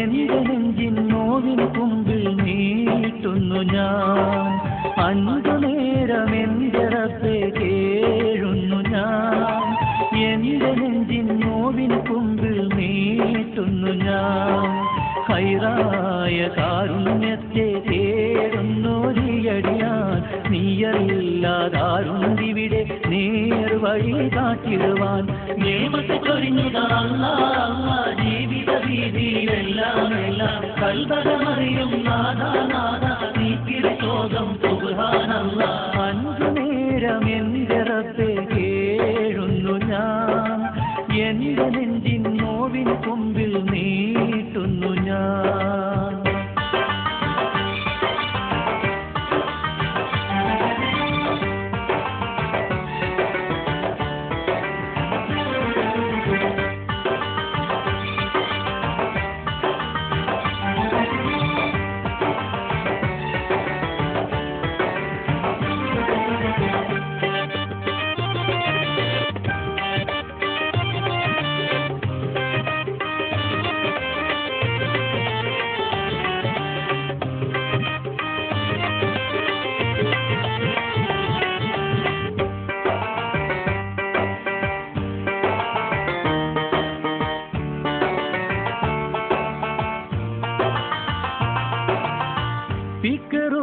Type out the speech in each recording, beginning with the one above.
എന്റെ നെഞ്ചിൻ നോവിൻ കുമ്പിൽ നീട്ടുന്നു ഞാൻ. അഞ്ചു നേരം എന്റെ റബ്ബേ കേഴുന്നു ഞാൻ. എന്റെ നെഞ്ചിൻ നോവിൻ കുമ്പിൽ നീട്ടുന്നു ഞാൻ. ഹൈറായ കാരുണ്യത്തെ തേടുന്നൊരിയടിയാൻ നീയല്ലാതാരുണ്ടിവിടെ നേർവഴി കാട്ടിടുവാൻ. നിയമത്തെ ചൊരിഞ്ഞുതാ അല്ലാഹ് ജീവിത രീതിയിലെല്ലാം എല്ലാം കൽബകമറിയും നാദാ നാദാ നീക്കിരി ശോകം സുബ്ഹാനല്ലാഹ്. അഞ്ചു നേരം എന്റെ റബ്ബേ കേഴുന്നു ഞാൻ. എന്റെ നെഞ്ചിൻ നോവിൻ കുമ്പിൽ നീട്ടുന്നു ഞാൻ.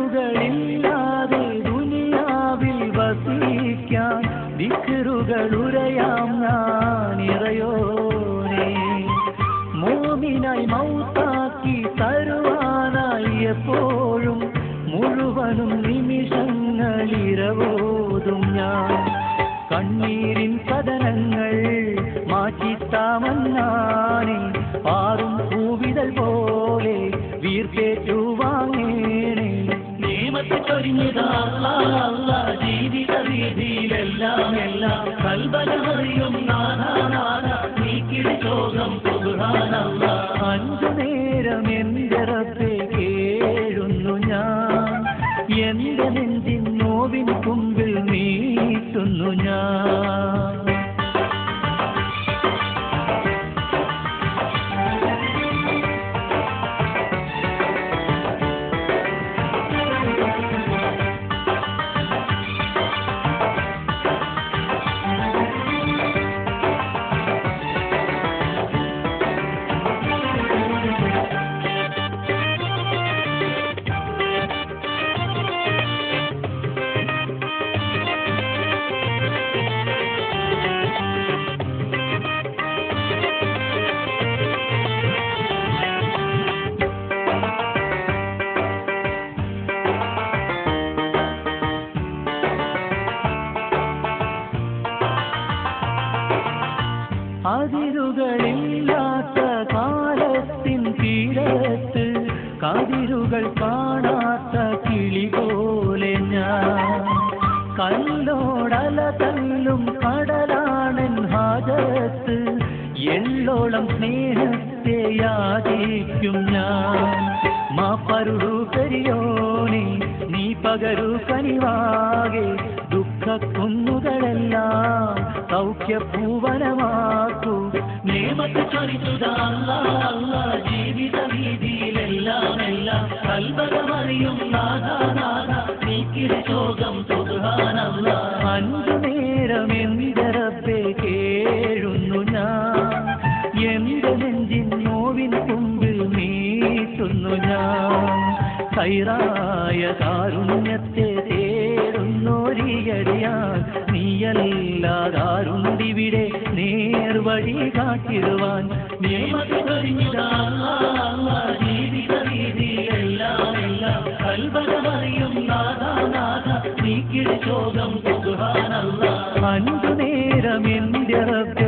ഫിക്റുകളില്ലാതെ ദുനിയാവിൽ വസിക്കാൻ ദിക്റുകളുരയാം ഞാൻ ഇറയോനെ. മോമിനായി മൗത്താക്കി തരുവാനായി എപ്പോഴും മുഴുവനും നിമിഷങ്ങളിരവോതും ഞാൻ. കണ്ണീരിൻ കഥനങ്ങൾ മാറ്റിത്താമന്നാനെ പാറും പൂവിതൽ പോലെ വീർപ്പേറ്റുവാങ്ങേണേ. നിയമത്തെ ചൊരിഞ്ഞുതാ അല്ലാഹ് ജീവിത രീതിയിലെല്ലാം എല്ലാം കൽബകമറിയും നാദാ നാദാ നീക്കിരി ശോകം സുബ്ഹാനല്ലാഹ്. അഞ്ചു നേരം എന്റെ റബ്ബേ കേഴുന്നു ഞാൻ. എന്റെ നെഞ്ചിൻ നോവിൻ കുമ്പിൽ നീട്ടുന്നു ഞാൻ. അതിരുകളില്ലാത്ത കാലത്തിൻ തീരത്ത് കതിരുകൾ കാണാത്ത കിളി പോലെ ഞാൻ. കല്ലോടല തല്ലും കടലാണൻ ഹാജത്ത്. എള്ളോളം സ്നേഹത്തെ യാചിക്കും ഞാൻ. മാപ്പരുടു പെരിയോനെ നീ പകരു കനിവാകെ. ദുഃഖക്കുന്നുകളെല്ലാം സൗഖ്യപൂവനമാക്കൂ. നിയമത്തെ ചൊരിഞ്ഞുതാ അല്ലാഹ് ജീവിത രീതിയിലെല്ലാം എല്ലാം കൽബകമറിയും നാദാ നാദാ നീക്കിരി ശോകം സുബ്ഹാനല്ലാഹ്. അഞ്ചു നേരം എന്റെ റബ്ബേ കേഴുന്നു ഞാൻ. എന്റെ നെഞ്ചിൻ നോവിൻ കുമ്പിൽ നീട്ടുന്നു ഞാൻ. ഹൈറായ കാരുണ്യത്തെ തേടുന്നൊരിയടിയാൻ നീയല്ലാതാരുണ്ടിവിടെ നേർവഴി കാട്ടിടുവാൻ. നിയമത്തെ ചൊരിഞ്ഞുതാ അല്ലാഹ് ജീവിത രീതിയിലെല്ലാം എല്ലാം കൽബകമറിയും നാദാ നാദാ നീക്കിരി ശോകം സുബ്ഹാനല്ലാഹ്. അഞ്ചു നേരം എന്റെ റബ്ബേ